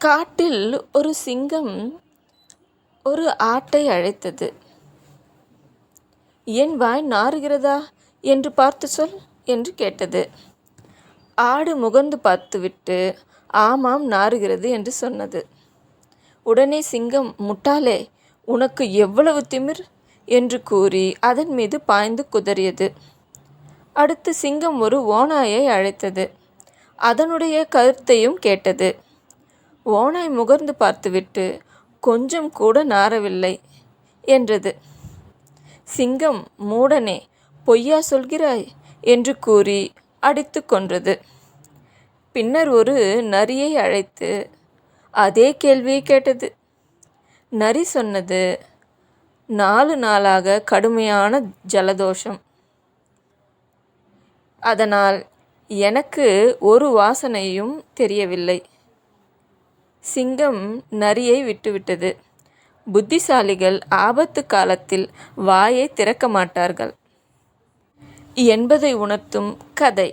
காட்டில் ஒரு சிங்கம் ஒரு ஆட்டை அழைத்தது. என் வாய் நாறுகிறதா என்று பார்த்து சொல் என்று கேட்டது. ஆடு முகர்ந்து பார்த்துவிட்டு ஆமாம் நாறுகிறது என்று சொன்னது. உடனே சிங்கம், முட்டாளே, உனக்கு எவ்வளவு திமிர் என்று கூறி அதன் மீது பாய்ந்து குதறியது. அடுத்து சிங்கம் ஒரு ஓநாயை அழைத்தது. அதனுடைய கருத்தையும் கேட்டது. ஓநாய் முகர்ந்து பார்த்துவிட்டு கொஞ்சம் கூட நாறவில்லை என்றது. சிங்கம், மூடனே, பொய்யா சொல்கிறாய் என்று கூறி அடித்து கொன்றது. பின்னர் ஒரு நரியை அழைத்து அதே கேள்வியை கேட்டது. நரி சொன்னது, 4 நாளாக கடுமையான ஜலதோஷம். அதனால் எனக்கு ஒரு வாசனையும் தெரியவில்லை. சிங்கம் நரியை விட்டுவிட்டது. புத்திசாலிகள் ஆபத்து காலத்தில் வாயை திறக்க மாட்டார்கள் என்பதை உணர்த்தும் கதை.